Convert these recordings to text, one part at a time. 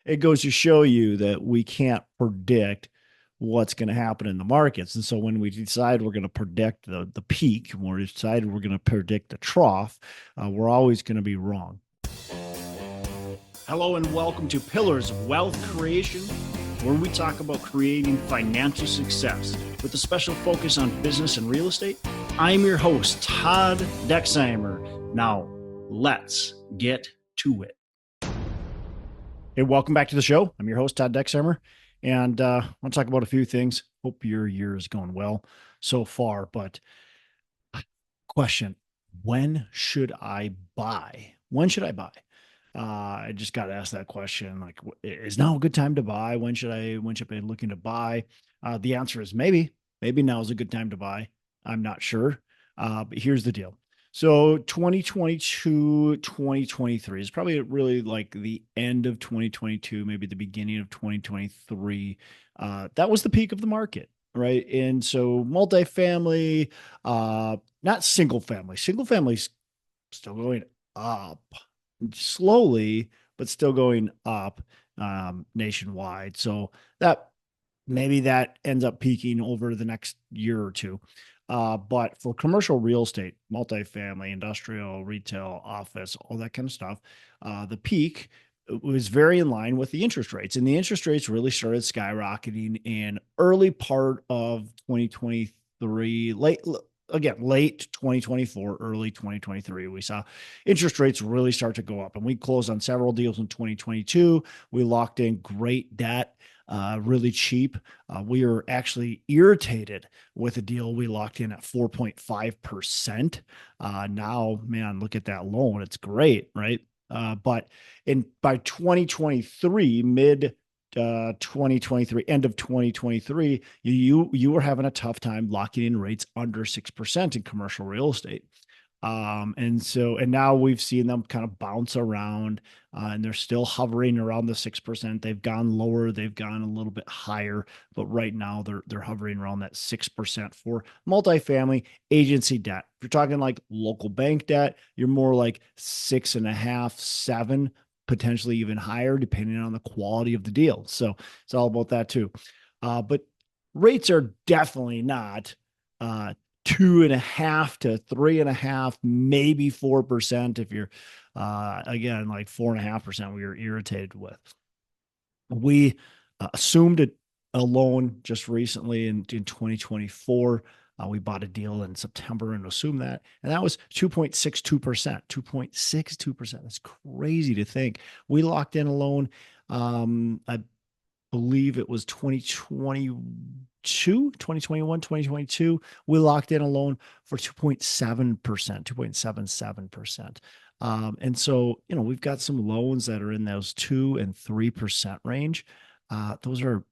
it goes to show you that we can't predict what's going to happen in the markets. And so when we decide we're going to predict the peak, when we decide we're going to predict the trough, we're always going to be wrong. Hello and welcome to Pillars of Wealth Creation, where we talk about creating financial success with a special focus on business and real estate. I'm your host, Todd Dexheimer. Now, let's get to it. Hey, welcome back to the show. I'm your host, Todd Dexheimer, and I want to talk about a few things. Hope your year is going well so far, but question, when should I buy? When should I buy? I just got asked that question. Like, is now a good time to buy? When should I be looking to buy? The answer is maybe now is a good time to buy. I'm not sure. But here's the deal. So 2022, 2023 is probably really like the end of 2022, maybe the beginning of 2023. That was the peak of the market, right? And so multifamily, not single family's still going up slowly, but still going up nationwide. So that maybe that ends up peaking over the next year or two. But for commercial real estate, multifamily, industrial, retail, office, all that kind of stuff, the peak was very in line with the interest rates. And the interest rates really started skyrocketing in early part of 2023, late 2024, early 2023. We saw interest rates really start to go up, and we closed on several deals in 2022. We locked in great debt, really cheap. We were actually irritated with a deal we locked in at 4.5%. Now, man, look at that loan. It's great, right? But by 2023, mid 2023, end of 2023, you were having a tough time locking in rates under 6% in commercial real estate. And now we've seen them kind of bounce around, and they're still hovering around the 6%. They've gone lower, they've gone a little bit higher, but right now they're hovering around that 6% for multifamily agency debt. If you're talking like local bank debt, you're more like 6.5, 7, potentially even higher, depending on the quality of the deal. So it's all about that too. But rates are definitely not 2.5 to 3.5, maybe 4%. If you're again like 4.5%, we were irritated with. We assumed a loan just recently in 2024. We bought a deal in September and assumed that, and that was 2.62%. 2.62%. That's crazy to think. We locked in a loan. I believe it was 2021, 2022. We locked in a loan for 2.7%, 2.77%. And so, we've got some loans that are in those 2 and 3% range. Those are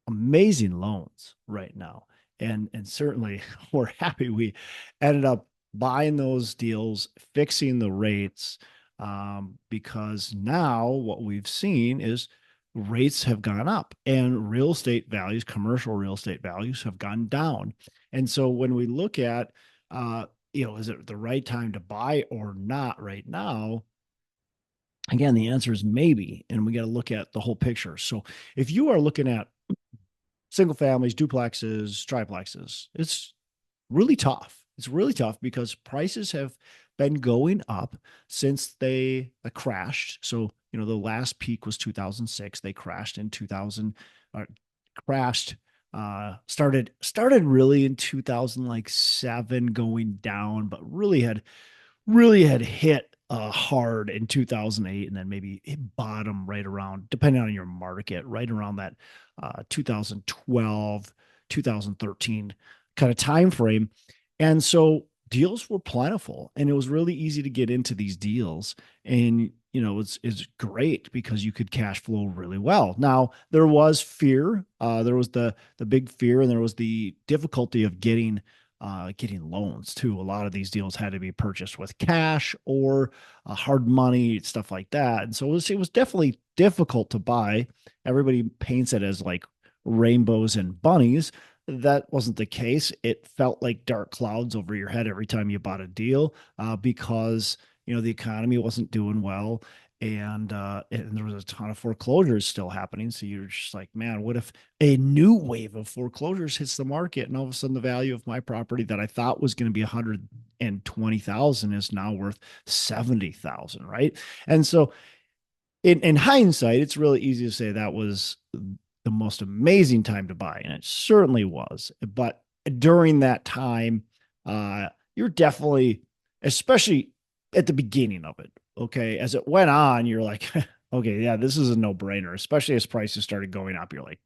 amazing loans right now. And certainly we're happy we ended up buying those deals, fixing the rates, because now what we've seen is rates have gone up and real estate values, commercial real estate values have gone down. And so when we look at, is it the right time to buy or not right now? Again, the answer is maybe, and we got to look at the whole picture. So if you are looking at single families, duplexes, triplexes, it's really tough. It's really tough because prices have been going up since they crashed. So, the last peak was 2006. They crashed in 2000, started really in 2007 going down, but really had hit hard in 2008, and then maybe hit bottom right around, depending on your market, right around that 2012, 2013 kind of time frame. And so deals were plentiful, and it was really easy to get into these deals. And it's great because you could cash flow really well. Now there was fear, there was the big fear, and there was the difficulty of getting loans too. A lot of these deals had to be purchased with cash or hard money, stuff like that. And so it was definitely difficult to buy. Everybody paints it as like rainbows and bunnies. That wasn't the case. It felt like dark clouds over your head every time you bought a deal, because the economy wasn't doing well. And there was a ton of foreclosures still happening. So you're just like, man, what if a new wave of foreclosures hits the market, and all of a sudden the value of my property that I thought was going to be 120,000 is now worth 70,000, right? And so in hindsight, it's really easy to say that was the most amazing time to buy, and it certainly was. But during that time, you're definitely, especially at the beginning of it, okay, as it went on, you're like, okay, yeah, this is a no-brainer, especially as prices started going up. You're like,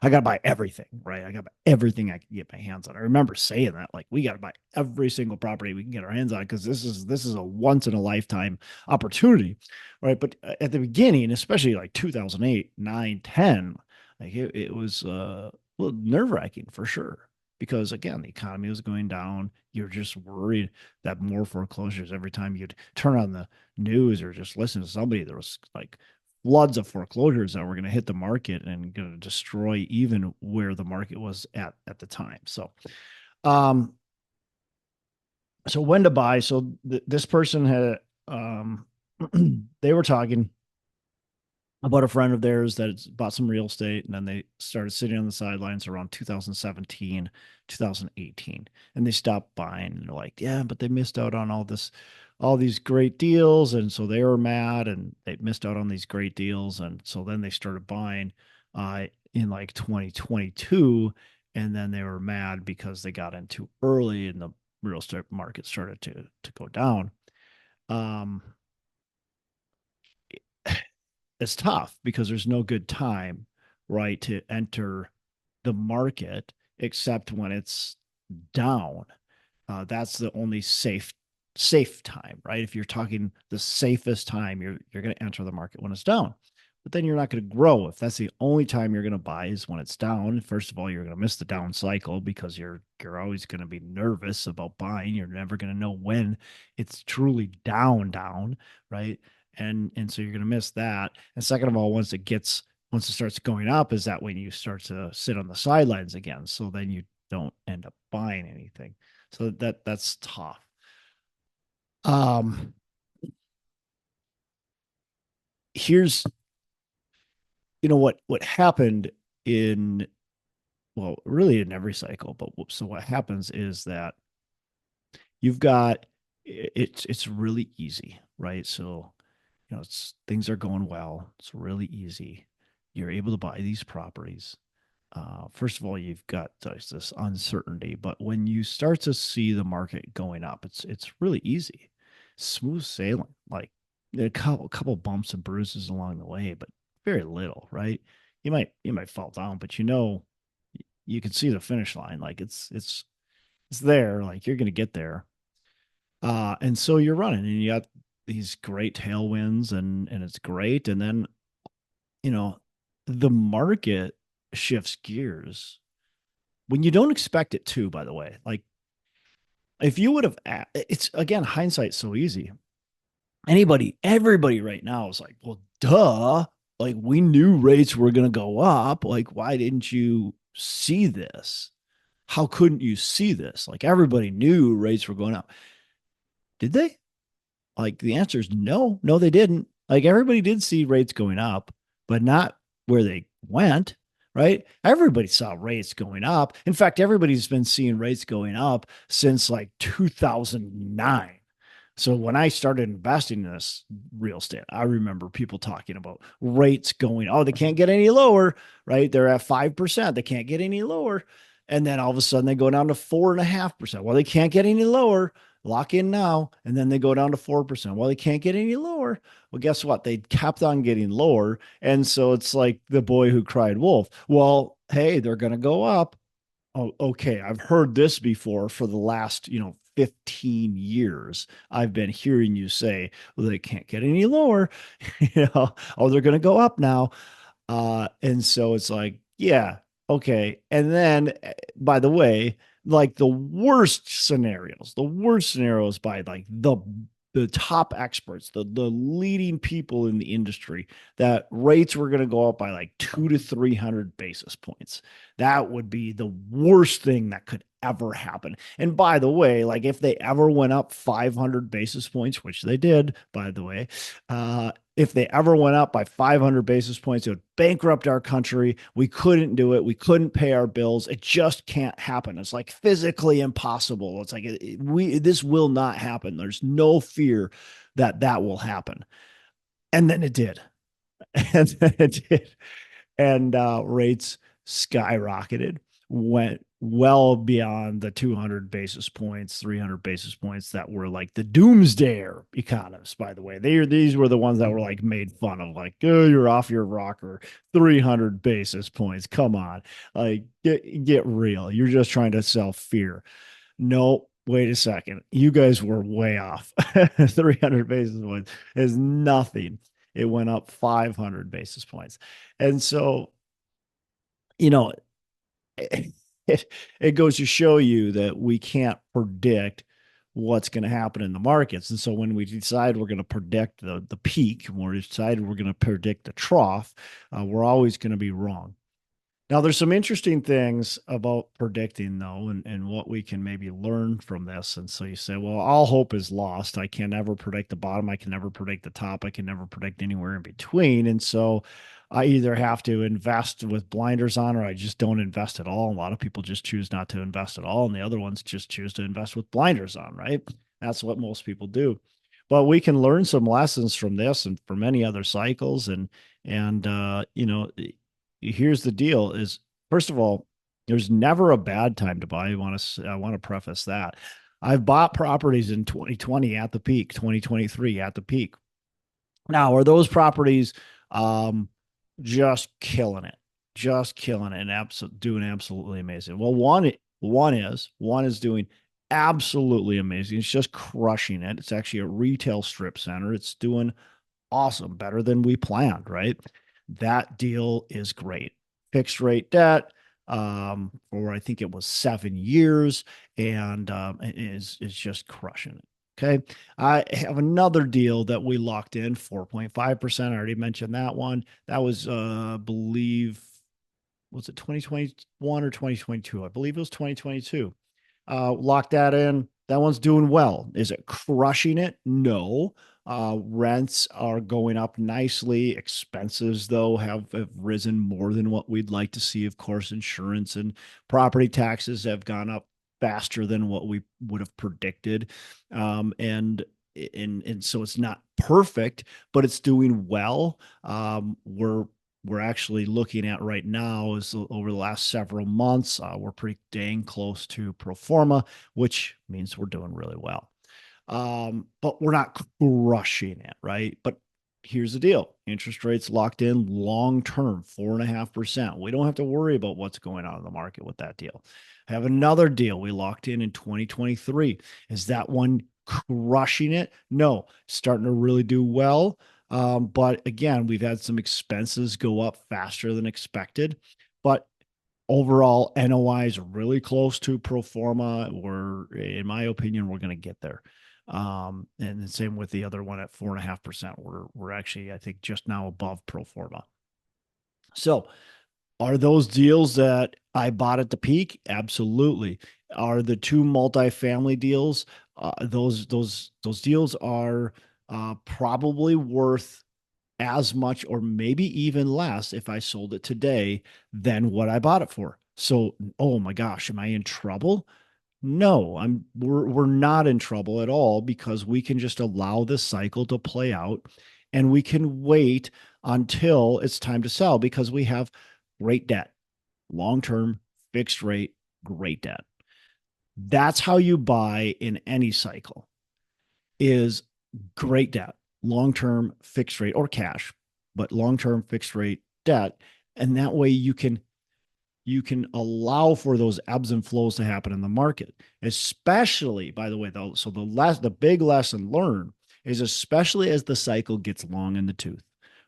I got to buy everything, right? I got to buy everything I can get my hands on. I remember saying that, like, we got to buy every single property we can get our hands on because this is a once in a lifetime opportunity, right? But at the beginning, especially like 2008, 9, 10, like it was well, nerve wracking for sure. Because again, the economy was going down. You're just worried that more foreclosures every time you'd turn on the news or just listen to somebody. There was like floods of foreclosures that were going to hit the market and going to destroy even where the market was at the time. Um, so when to buy? So this person had, they were talking about a friend of theirs that bought some real estate, and then they started sitting on the sidelines around 2017, 2018, and they stopped buying, and they're like, yeah, but they missed out on all these great deals, and so they were mad, and they missed out on these great deals, and so then they started buying in like 2022, and then they were mad because they got in too early and the real estate market started to go down. um it's tough because there's no good time, right, to enter the market except when it's down. That's the only safe time, right? If you're talking the safest time, you're going to enter the market when it's down. But then you're not going to grow if that's the only time you're going to buy is when it's down. First of all, you're going to miss the down cycle because you're always going to be nervous about buying. You're never going to know when it's truly down, right? And so you're going to miss that. And second of all, once it starts going up, is that when you start to sit on the sidelines again. So then you don't end up buying anything. So that's tough. Um, here's what happened in, well, really in every cycle, but so what happens is that you've got, it's really easy, right? So things are going well. It's really easy. You're able to buy these properties. First of all, you've got this uncertainty, but when you start to see the market going up, it's really easy, smooth sailing. Like a couple bumps and bruises along the way, but very little, right? You might fall down, but you can see the finish line. Like it's there. Like you're gonna get there. And so you're running, and you got these great tailwinds, and it's great. And then you know the market shifts gears when you don't expect it to, by the way. Like if you would have, it's again, hindsight's so easy. Everybody right now is like, well, duh. Like we knew rates were going to go up. Like, why didn't you see this? How couldn't you see this? Like everybody knew rates were going up. Did they? Like the answer is no, no, they didn't. Like everybody did see rates going up, but not where they went, right? Everybody saw rates going up. In fact, everybody's been seeing rates going up since like 2009. So when I started investing in this real estate, I remember people talking about rates going, oh, they can't get any lower, right? They're at 5%. They can't get any lower. And then all of a sudden they go down to 4.5%. Well, they can't get any lower. Lock in now. And then they go down to 4%. Well, they can't get any lower. Well, guess what? They kept on getting lower. And so it's like the boy who cried wolf. Well, hey, they're going to go up. Oh, okay. I've heard this before for the last, 15 years. I've been hearing you say, well, they can't get any lower. Oh, they're going to go up now. And so it's like, yeah, okay. And then, by the way, like the worst scenarios by like the top experts, the leading people in the industry, that rates were going to go up by like 200 to 300 basis points. That would be the worst thing that could ever happen. And by the way, like if they ever went up 500 basis points, which they did, by the way, if they ever went up by 500 basis points, it would bankrupt our country. We couldn't do it. We couldn't pay our bills. It just can't happen. It's like physically impossible. It's like this will not happen. There's no fear that that will happen. And then it did. And then it did. And rates skyrocketed, went well beyond the 200 basis points, 300 basis points that were like the doomsday economists, by the way. These were the ones that were like made fun of, like, oh, you're off your rocker, 300 basis points. Come on. Like, get real. You're just trying to sell fear. No, wait a second. You guys were way off. 300 basis points is nothing. It went up 500 basis points. And so, you know, it goes to show you that we can't predict what's going to happen in the markets. And so when we decide we're going to predict the peak, when we decide we're going to predict the trough, we're always going to be wrong. Now, there's some interesting things about predicting, though, and what we can maybe learn from this. And so you say, well, all hope is lost. I can never predict the bottom. I can never predict the top. I can never predict anywhere in between. And so I either have to invest with blinders on, or I just don't invest at all. A lot of people just choose not to invest at all. And the other ones just choose to invest with blinders on, right? That's what most people do. But we can learn some lessons from this and from many other cycles. And here's the deal is, first of all, there's never a bad time to buy. I want to preface that. I've bought properties in 2020 at the peak, 2023 at the peak. Now, are those properties just killing it and doing absolutely amazing? Well, one is doing absolutely amazing. It's just crushing it. It's actually a retail strip center. It's doing awesome, better than we planned, right? That deal is great. Fixed rate debt for I think it was 7 years, and is just crushing it. Okay. I have another deal that we locked in 4.5%. I already mentioned that one. That was believe was it 2021 or 2022? I believe it was 2022. Locked that in. That one's doing well. Is it crushing it? No. Rents are going up nicely. Expenses, though, have risen more than what we'd like to see. Of course, insurance and property taxes have gone up faster than what we would have predicted. And so it's not perfect, but it's doing well. We're actually looking at right now is over the last several months, we're pretty dang close to pro forma, which means we're doing really well. But we're not crushing it, right? But here's the deal. Interest rates locked in long-term, 4.5%. We don't have to worry about what's going on in the market with that deal. I have another deal we locked in 2023. Is that one crushing it? No, starting to really do well. But again, we've had some expenses go up faster than expected, but overall NOI is really close to pro forma. In my opinion, we're going to get there. And the same with the other one at 4.5%. We're actually, I think, just now above pro forma. So are those deals that I bought at the peak? Absolutely. Are the two multifamily deals, those deals are probably worth as much or maybe even less if I sold it today than what I bought it for. So, oh my gosh, am I in trouble? No, we're not in trouble at all, because we can just allow this cycle to play out, and we can wait until it's time to sell, because we have great debt, long-term fixed rate, great debt. That's how you buy in any cycle, is great debt, long-term fixed rate, or cash, but long-term fixed rate debt. And that way you can allow for those ebbs and flows to happen in the market, especially, by the way, though. So the big lesson learned is, especially as the cycle gets long in the tooth,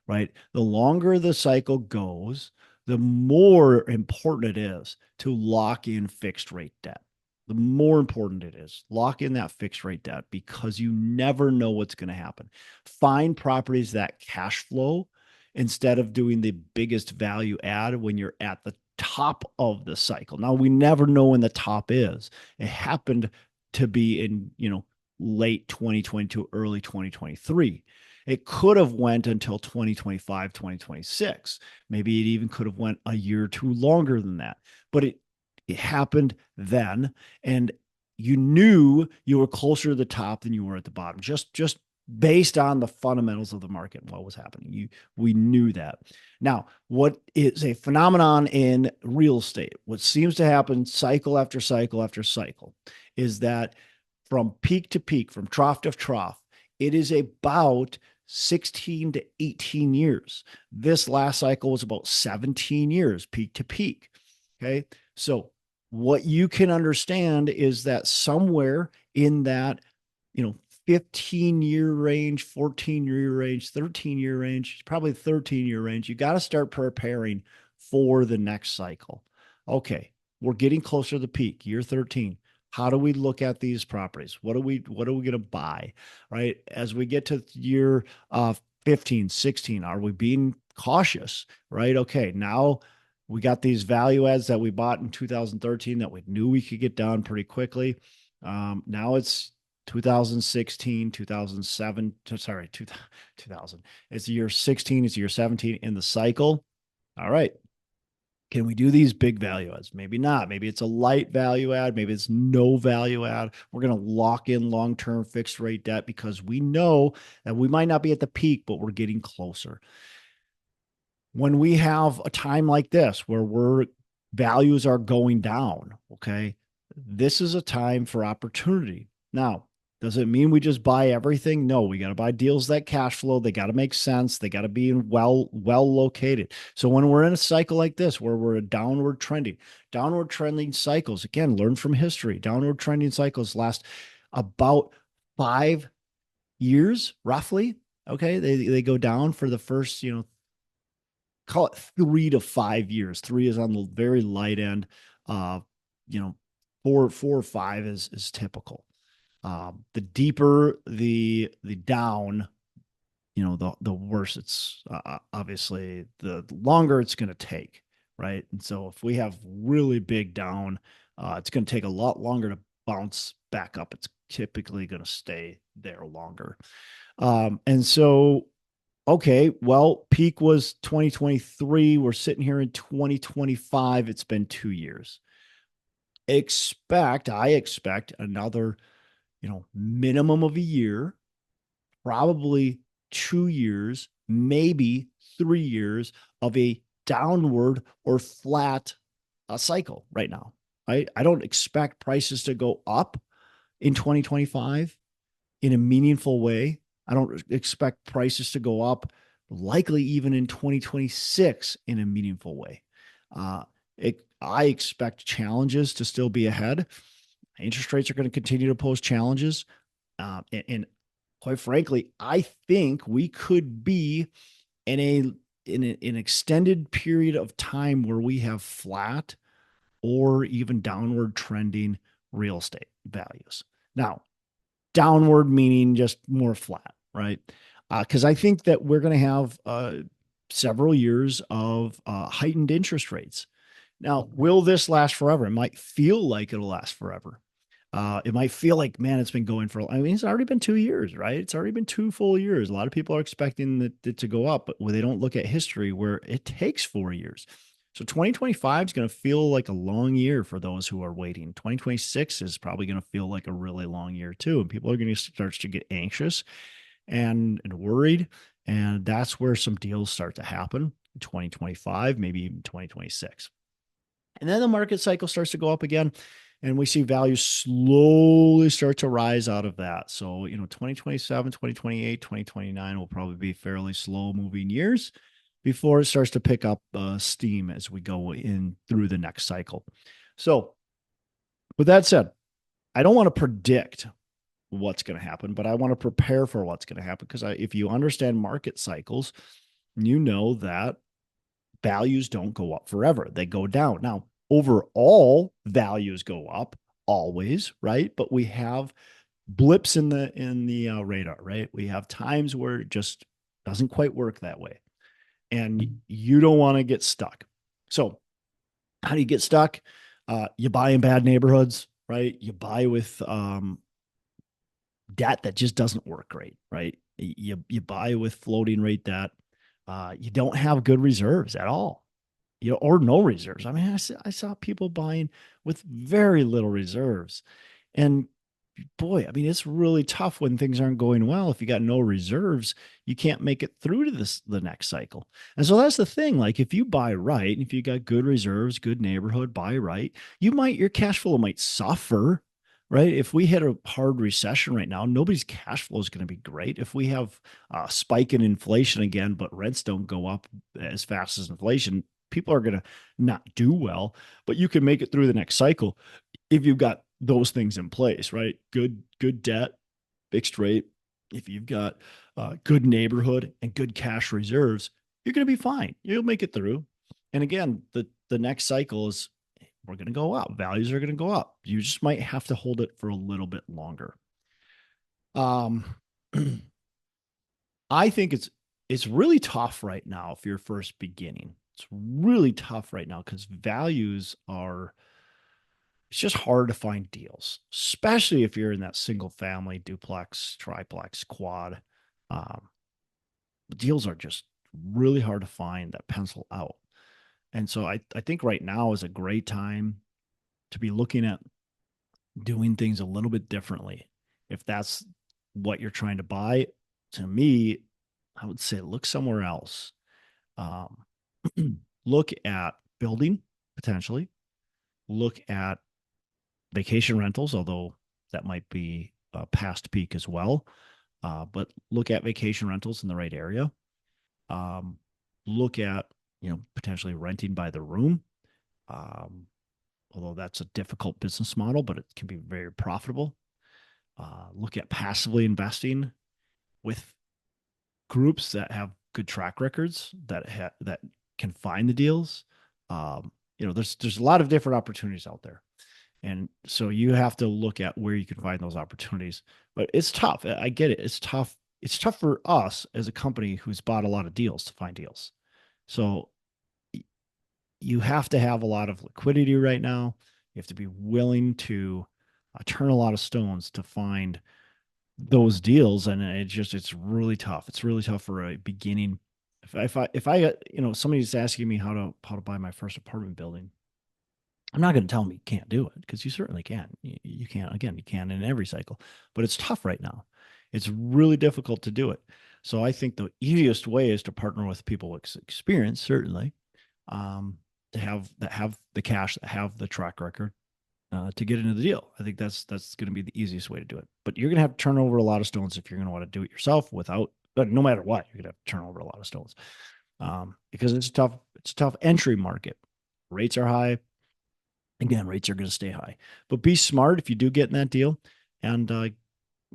right? The longer the cycle goes, the more important it is to lock in fixed rate debt. The more important it is, lock in that fixed rate debt, because you never know what's going to happen. Find properties that cash flow instead of doing the biggest value add when you're at the top of the cycle. Now we never know when the top is. It happened to be in, late 2022, early 2023. It could have went until 2025, 2026. Maybe it even could have went a year or two longer than that. But it happened then, and you knew you were closer to the top than you were at the bottom. Just based on the fundamentals of the market and what was happening. We knew that. Now, what is a phenomenon in real estate, what seems to happen cycle after cycle after cycle, is that from peak to peak, from trough to trough, it is about 16 to 18 years. This last cycle was about 17 years, peak to peak. Okay. So what you can understand is that somewhere in that, 15-year range, 14-year range, 13-year range, probably 13-year range, you got to start preparing for the next cycle. Okay, we're getting closer to the peak, year 13. How do we look at these properties? What are we going to buy, right? As we get to year 15, 16, are we being cautious, right? Okay, now we got these value adds that we bought in 2013 that we knew we could get done pretty quickly. Now it's 2016, 2007, sorry, 2000. It's year 16, it's year 17 in the cycle. All right. Can we do these big value adds? Maybe not. Maybe it's a light value add. Maybe it's no value add. We're going to lock in long-term fixed rate debt because we know that we might not be at the peak, but we're getting closer. When we have a time like this where values are going down, okay, this is a time for opportunity. Now, does it mean we just buy everything? No, we got to buy deals that cash flow. They got to make sense. They got to be well located. So when we're in a cycle like this, where we're downward trending cycles, again, learn from history. Downward trending cycles last about 5 years, roughly. Okay, they go down for the first, call it 3 to 5 years. 3 is on the very light end. 4 or 5 is typical. The deeper the down, the worse it's obviously the longer it's going to take, right? And so if we have really big down, it's going to take a lot longer to bounce back up. It's typically going to stay there longer. And so, okay, well, peak was 2023. We're sitting here in 2025. It's been 2 years. I expect another minimum of a year, probably 2 years, maybe 3 years of a downward or flat cycle right now. I don't expect prices to go up in 2025 in a meaningful way. I don't expect prices to go up likely even in 2026 in a meaningful way. I expect challenges to still be ahead. Interest rates are going to continue to pose challenges. And quite frankly, I think we could be in an extended period of time where we have flat or even downward trending real estate values. Now, downward meaning just more flat, right? Because I think that we're going to have several years of heightened interest rates. Now, will this last forever? It might feel like it'll last forever. It might feel like, man, it's been going for, it's already been 2 years, right? It's already been 2 full years. A lot of people are expecting it to go up, but when they don't look at history where it takes 4 years. So 2025 is going to feel like a long year for those who are waiting. 2026 is probably going to feel like a really long year too. And people are going to start to get anxious and worried. And that's where some deals start to happen in 2025, maybe even 2026. And then the market cycle starts to go up again. And we see values slowly start to rise out of that. So, 2027, 2028, 2029 will probably be fairly slow moving years before it starts to pick up steam as we go in through the next cycle. So with that said, I don't want to predict what's going to happen, but I want to prepare for what's going to happen because if you understand market cycles, you know that values don't go up forever. They go down. Now, overall values go up always, right? But we have blips in the radar, right? We have times where it just doesn't quite work that way. And you don't want to get stuck. So How do you get stuck? You buy in bad neighborhoods, right? You buy with debt that just doesn't work great, right? You buy with floating rate debt. You don't have good reserves at all, or no reserves. I mean, I saw people buying with very little reserves, and boy, I mean, it's really tough when things aren't going well. If you got no reserves, you can't make it through to the next cycle. And so that's the thing. Like if you buy right, and if you got good reserves, good neighborhood, buy right, your cash flow might suffer, right? If we hit a hard recession right now, nobody's cash flow is going to be great. If we have a spike in inflation again, but rents don't go up as fast as inflation, people are going to not do well, but you can make it through the next cycle if you've got those things in place, right? Good debt, fixed rate. If you've got good neighborhood and good cash reserves, you're going to be fine. You'll make it through. And again, the next cycle is we're going to go up. Values are going to go up. You just might have to hold it for a little bit longer. Um, I think it's really tough right now if you're first beginning. It's really tough right now because values are it's just hard to find deals, especially if you're in that single family, duplex, triplex, quad. Um, Deals are just really hard to find that pencil out. And so I think right now is a great time to be looking at doing things a little bit differently. If that's what you're trying to buy, to me, I would say look somewhere else. Um, look at building potentially, look at vacation rentals, although that might be past peak as well. But look at vacation rentals in the right area. Um, Look at potentially renting by the room, um, although that's a difficult business model, but it can be very profitable. Look at passively investing with groups that have good track records that can find the deals. There's a lot of different opportunities out there. And so you have to look at where you can find those opportunities. But it's tough. I get it. It's tough. It's tough for us as a company who's bought a lot of deals to find deals. So you have to have a lot of liquidity right now. You have to be willing to turn a lot of stones to find those deals. And it's really tough. It's really tough for a beginning. If I somebody's asking me how to buy my first apartment building, I'm not going to tell them you can't do it because you certainly can. You can, again, you can in every cycle, but it's tough right now. It's really difficult to do it. So I think the easiest way is to partner with people with experience, certainly, to have the cash, that have the track record to get into the deal. I think that's going to be the easiest way to do it. But you're going to have to turn over a lot of stones if you're going to want to do it yourself but no matter what, you're going to have to turn over a lot of stones because it's tough. It's a tough entry market. Rates are high. Again, rates are going to stay high, but be smart if you do get in that deal. And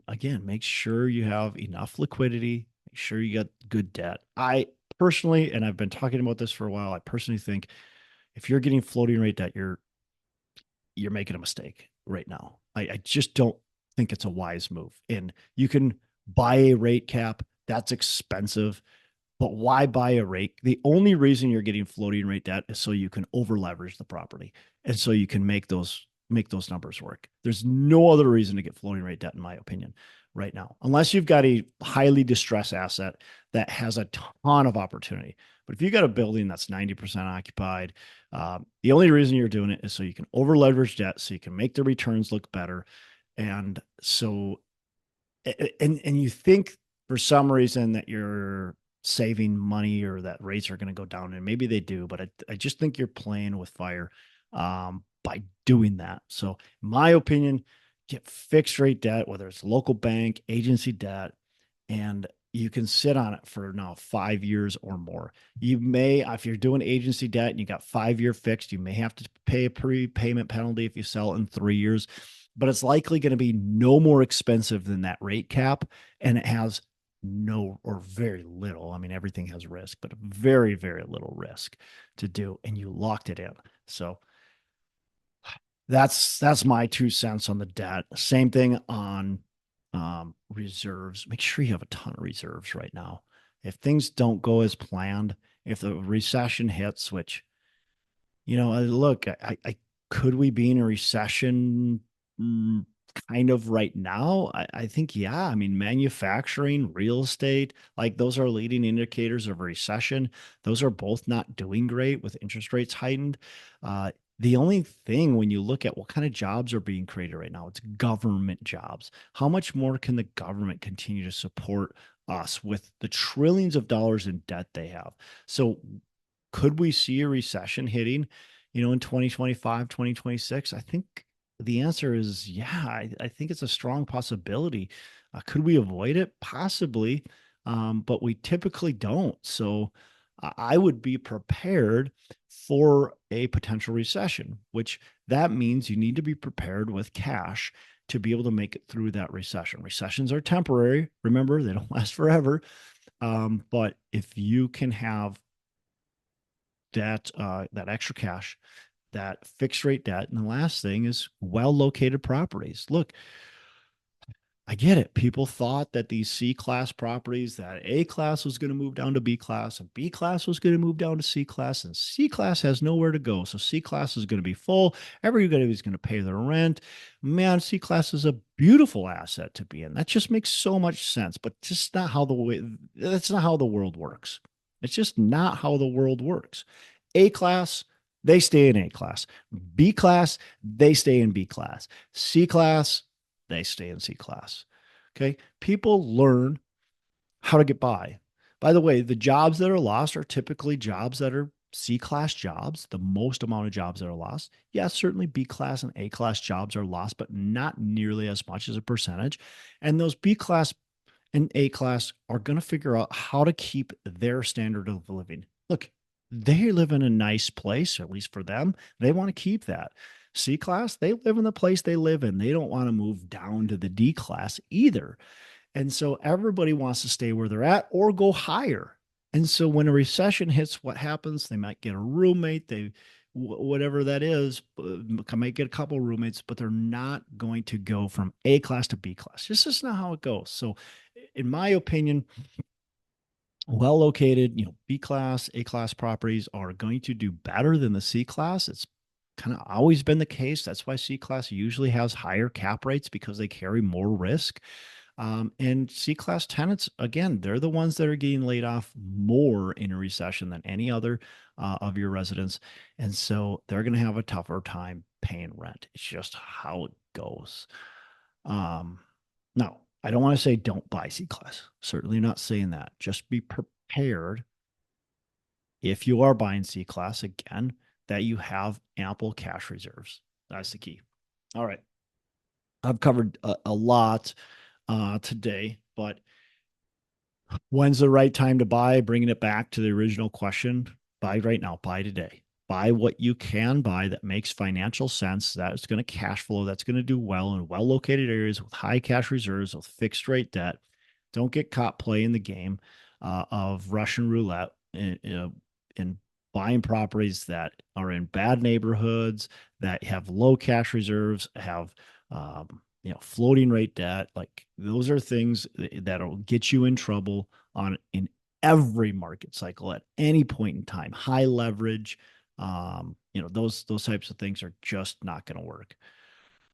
again, make sure you have enough liquidity. Make sure you got good debt. I personally, and I've been talking about this for a while, I personally think if you're getting floating rate debt, you're making a mistake right now. I just don't think it's a wise move. And you can buy a rate cap. That's expensive. But why buy a rate? The only reason you're getting floating rate debt is so you can over leverage the property, and so you can make those numbers work. There's no other reason to get floating rate debt, in my opinion, right now, unless you've got a highly distressed asset that has a ton of opportunity. But if you got a building that's 90% occupied, the only reason you're doing it is so you can over leverage debt, so you can make the returns look better, and so and you think for some reason that you're saving money or that rates are going to go down, and maybe they do, but I just think you're playing with fire by doing that. So in my opinion, get fixed rate debt, whether it's local bank, agency debt, and you can sit on it for now 5 years or more. You may, if you're doing agency debt and you got 5-year fixed, you may have to pay a prepayment penalty if you sell it in 3 years, but it's likely going to be no more expensive than that rate cap. And it has no or very little. I mean, everything has risk, but very, very little risk to do. And you locked it in. So that's my 2 cents on the debt. Same thing on reserves. Make sure you have a ton of reserves right now. If things don't go as planned, if the recession hits, which Look, I could we be in a recession? Kind of right now. I think, yeah. I mean, manufacturing, real estate, like those are leading indicators of a recession. Those are both not doing great with interest rates heightened. Uh, the only thing when you look at what kind of jobs are being created right now, it's government jobs. How much more can the government continue to support us with the trillions of dollars in debt they have? So could we see a recession hitting, in 2025, 2026? I think the answer is yeah. I think it's a strong possibility. Could we avoid it? Possibly, but we typically don't. So I would be prepared for a potential recession, which that means you need to be prepared with cash to be able to make it through that recession. Recessions are temporary. Remember, they don't last forever. But if you can have that extra cash, that fixed rate debt, and the last thing is well located properties. Look, I get it. People thought that these C class properties, that A class was going to move down to B class, and B class was going to move down to C class, and C class has nowhere to go. So C class is going to be full. Everybody is going to pay their rent. Man, C class is a beautiful asset to be in. That just makes so much sense, but just not how that's not how the world works. It's just not how the world works. A class, they stay in A class. B class, they stay in B class. C class, they stay in C class. Okay. People learn how to get by. By the way, the jobs that are lost are typically jobs that are C class jobs, the most amount of jobs that are lost. Yes, certainly B class and A class jobs are lost, but not nearly as much as a percentage. And those B class and A class are going to figure out how to keep their standard of living. Look, they live in a nice place, at least for them. They want to keep that. C class, they live in the place they live in. They don't want to move down to the D class either. And so everybody wants to stay where they're at or go higher. And so when a recession hits, what happens? They might get a roommate, whatever that is, might get a couple of roommates, but they're not going to go from A class to B class. This is not how it goes. So in my opinion, well located, B class, A class properties are going to do better than the C class. It's kind of always been the case. That's why C class usually has higher cap rates because they carry more risk. And C class tenants, again, they're the ones that are getting laid off more in a recession than any other of your residents. And so they're going to have a tougher time paying rent. It's just how it goes. Now, I don't want to say don't buy C class. Certainly not saying that. Just be prepared if you are buying C class again, that you have ample cash reserves. That's the key. All right. I've covered a lot today, but when's the right time to buy? Bringing it back to the original question, buy right now, buy today. Buy what you can buy that makes financial sense, that's going to cash flow, that's going to do well in well-located areas with high cash reserves, with fixed rate debt. Don't get caught playing the game of Russian roulette in buying properties that are in bad neighborhoods, that have low cash reserves, have floating rate debt. Like those are things that'll get you in trouble in every market cycle at any point in time. High leverage, those types of things are just not going to work.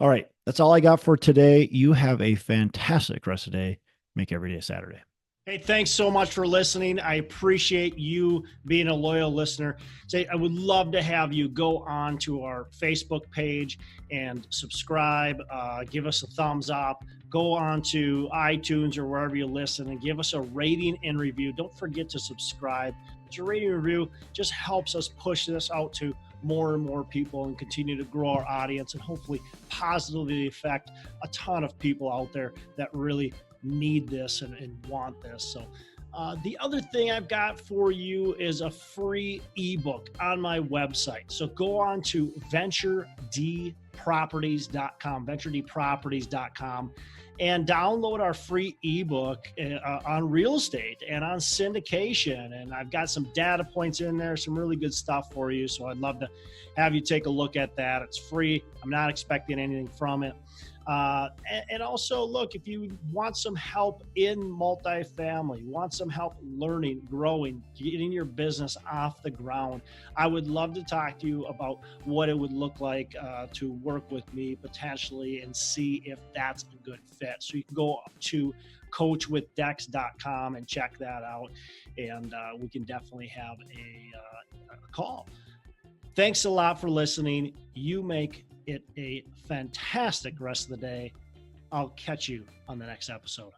All right, that's all I got for today. You have a fantastic rest of the day. Make every day Saturday. Hey, thanks so much for listening. I appreciate you being a loyal listener. I would love to have you go on to our Facebook page and subscribe, give us a thumbs up, go on to iTunes or wherever you listen and give us a rating and review. Don't forget to subscribe. Your rating and review just helps us push this out to more and more people and continue to grow our audience and hopefully positively affect a ton of people out there that really need this and want this. So the other thing I've got for you is a free ebook on my website. So go on to VentureD.com venturedproperties.com, venturedproperties.com, and download our free ebook on real estate and on syndication. And I've got some data points in there, some really good stuff for you. So I'd love to have you take a look at that. It's free. I'm not expecting anything from it. And also, look, if you want some help in multifamily, want some help learning, growing, getting your business off the ground, I would love to talk to you about what it would look like to work with me potentially and see if that's a good fit. So you can go to coachwithdex.com and check that out, and we can definitely have a call. Thanks a lot for listening. You make it a fantastic rest of the day. I'll catch you on the next episode.